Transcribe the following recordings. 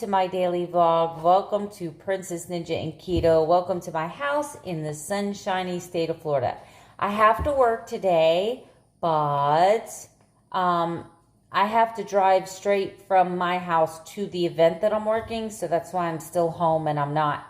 to my daily vlog. Welcome to Princess Ninja and Keto. Welcome to my house in the sunshiny state of Florida. I have to work today, but I have to drive straight from my house to the event that I'm working, so that's why I'm still home and I'm not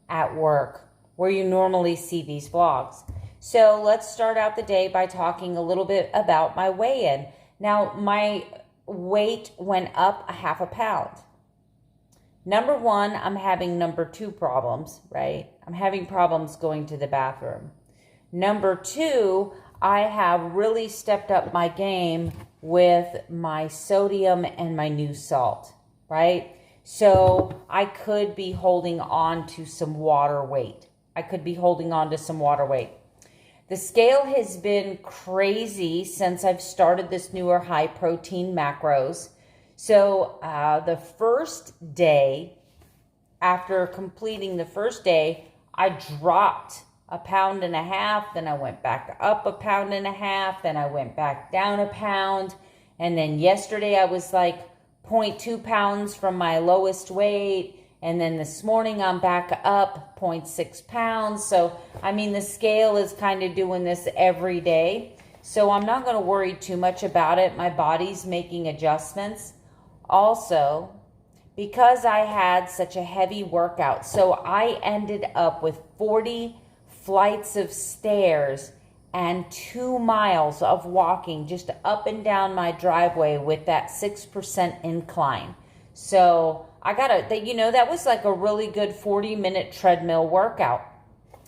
at work where you normally see these vlogs. So let's start out the day by talking a little bit about my weigh-in. Now, my weight went up a half a pound. Number one, I'm having number two problems, right? I'm having problems going to the bathroom. Number two, I have really stepped up my game with my sodium and my new salt, right? So I could be holding on to some water weight. The scale has been crazy since I've started this newer high protein macros. So the first day, after completing the first day, I dropped a pound and a half, then I went back up a pound and a half, then I went back down a pound, and then yesterday I was like 0.2 pounds from my lowest weight, and then this morning I'm back up 0.6 pounds. So, I mean, the scale is kind of doing this every day. So I'm not going to worry too much about it. My body's making adjustments. Also, because I had such a heavy workout, so I ended up with 40 flights of stairs and 2 miles of walking just up and down my driveway with that 6% incline. So I that was like a really good 40-minute treadmill workout.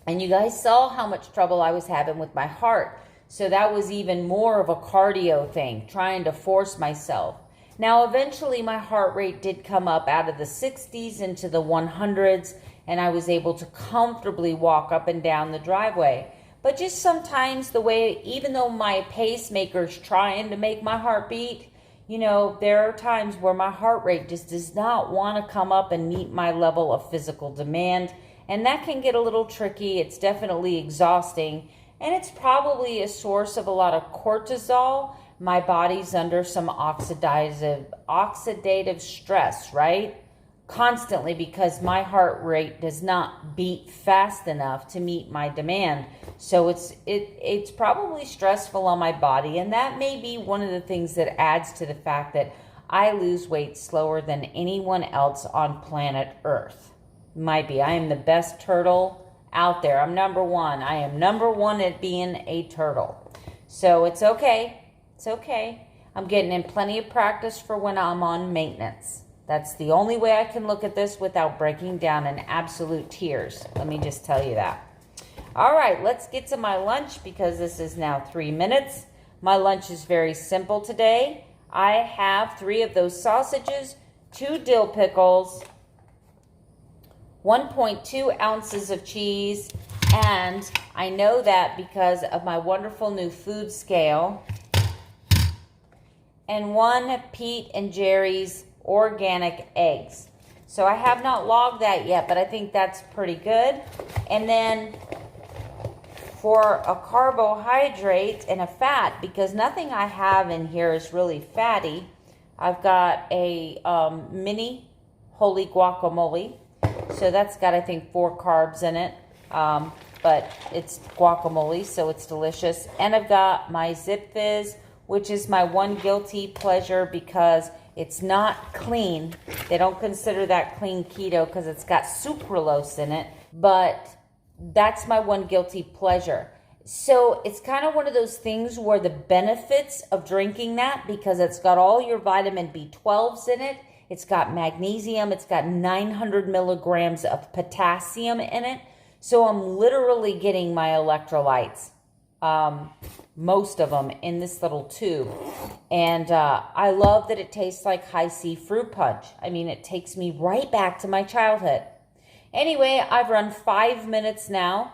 And you guys saw how much trouble I was having with my heart. So that was even more of a cardio thing, trying to force myself. Now, eventually my heart rate did come up out of the 60s into the 100s, and I was able to comfortably walk up and down the driveway. But just sometimes the way, even though my pacemaker's trying to make my heart beat, there are times where my heart rate just does not want to come up and meet my level of physical demand. And that can get a little tricky. It's definitely exhausting. And it's probably a source of a lot of cortisol. My body's under some oxidative stress, right? Constantly, because my heart rate does not beat fast enough to meet my demand. So it's probably stressful on my body, and that may be one of the things that adds to the fact that I lose weight slower than anyone else on planet Earth. Might be. I am the best turtle out there. I'm number one. I am number one at being a turtle. So it's okay. It's okay. I'm getting in plenty of practice for when I'm on maintenance. That's the only way I can look at this without breaking down in absolute tears. Let me just tell you that. All right, let's get to my lunch because this is now 3 minutes. My lunch is very simple today. I have 3 of those sausages, 2 dill pickles, 1.2 ounces of cheese, and I know that because of my wonderful new food scale, and 1 Pete and Jerry's organic eggs. So I have not logged that yet, but I think that's pretty good. And then for a carbohydrate and a fat, because nothing I have in here is really fatty, I've got a mini holy guacamole. So that's got, I think, 4 carbs in it. But it's guacamole, so it's delicious. And I've got my Zip Fizz, which is my one guilty pleasure because it's not clean. They don't consider that clean keto because it's got sucralose in it, but that's my one guilty pleasure. So it's kind of one of those things where the benefits of drinking that, because it's got all your vitamin B12s in it, it's got magnesium, it's got 900 milligrams of potassium in it. So I'm literally getting my electrolytes, most of them in this little tube. And I love that it tastes like high C fruit punch. I mean, it takes me right back to my childhood. Anyway, I've run 5 minutes now.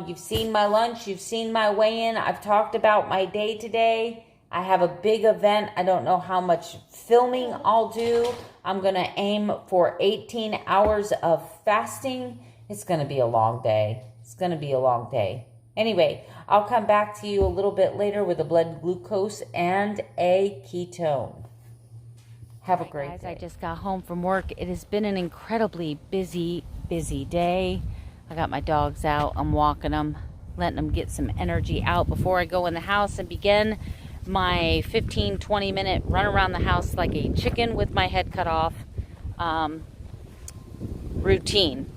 You've seen my lunch. You've seen my weigh-in. I've talked about my day today. I have a big event. I don't know how much filming I'll do. I'm going to aim for 18 hours of fasting. It's going to be a long day. Anyway, I'll come back to you a little bit later with a blood glucose and a ketone. Have a great guys, day. I just got home from work. It has been an incredibly busy day. I got my dogs out. I'm walking them, letting them get some energy out before I go in the house and begin my 15-20 minute run around the house like a chicken with my head cut off routine,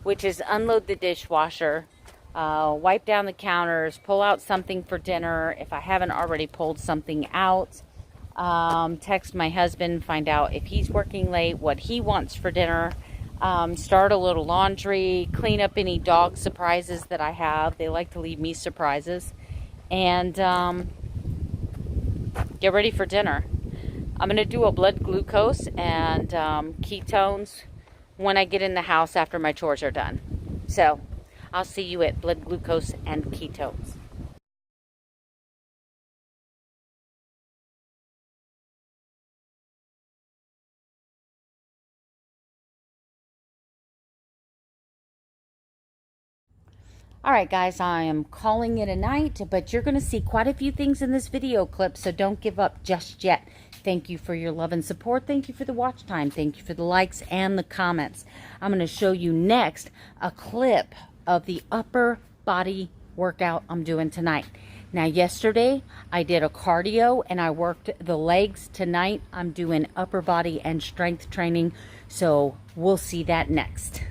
which is unload the dishwasher, wipe down the counters, pull out something for dinner if I haven't already pulled something out, text my husband, find out if he's working late, what he wants for dinner, start a little laundry, clean up any dog surprises that I have. They like to leave me surprises. And get ready for dinner. I'm going to do a blood glucose and ketones when I get in the house after my chores are done. So I'll see you at blood glucose and ketones. All right, guys, I am calling it a night, but you're going to see quite a few things in this video clip, so don't give up just yet. Thank you for your love and support. Thank you for the watch time. Thank you for the likes and the comments. I'm going to show you next a clip of the upper body workout I'm doing tonight. Now, yesterday I did a cardio and I worked the legs. Tonight I'm doing upper body and strength training, so we'll see that next.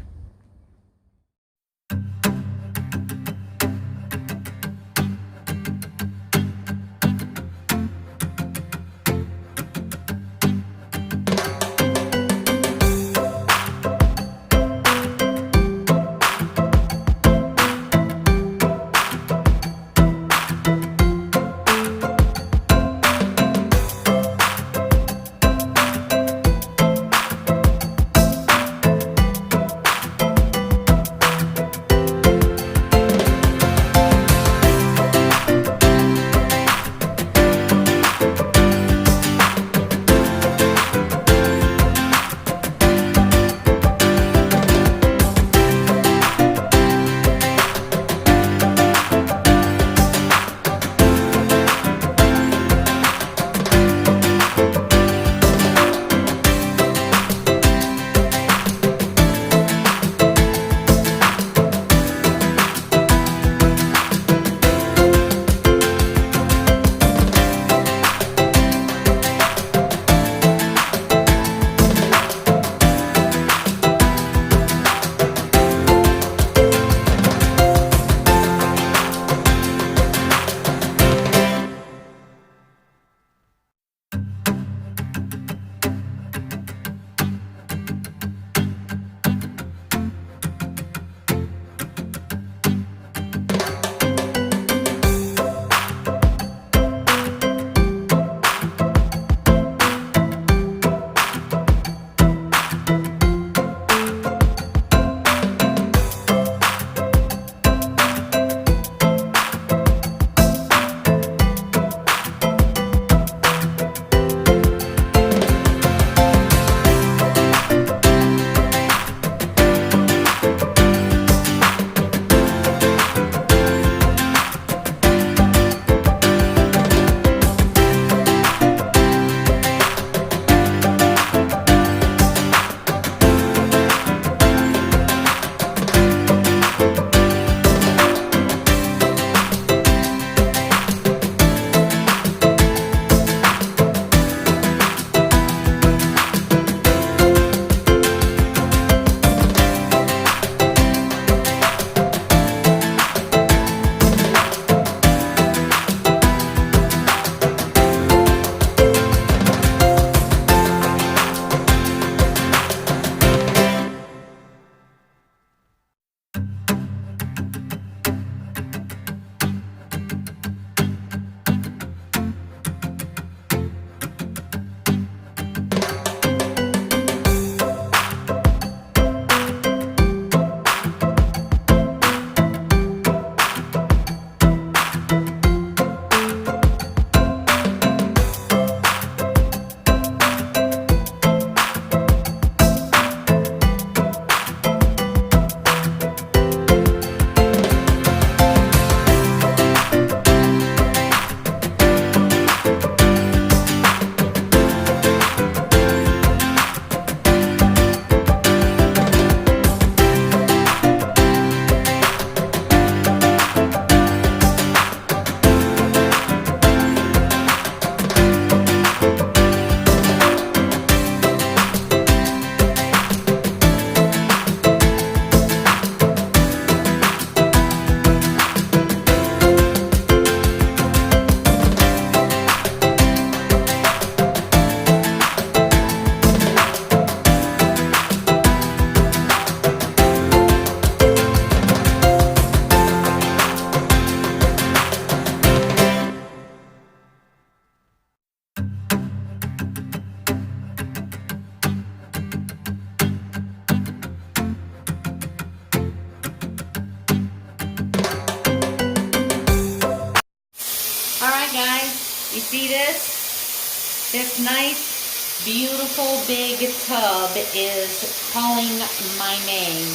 see this? This nice, beautiful, big tub is calling my name.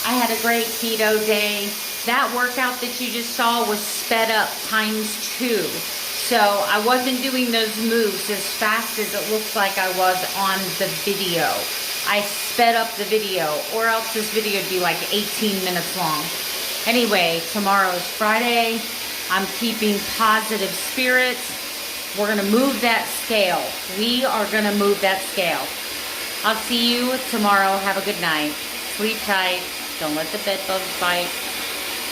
I had a great keto day. That workout that you just saw was sped up ×2. So I wasn't doing those moves as fast as it looks like I was on the video. I sped up the video, or else this video would be like 18 minutes long. Anyway, tomorrow's Friday. I'm keeping positive spirits. We're going to move that scale. We are going to move that scale. I'll see you tomorrow. Have a good night. Sleep tight. Don't let the bed bugs bite.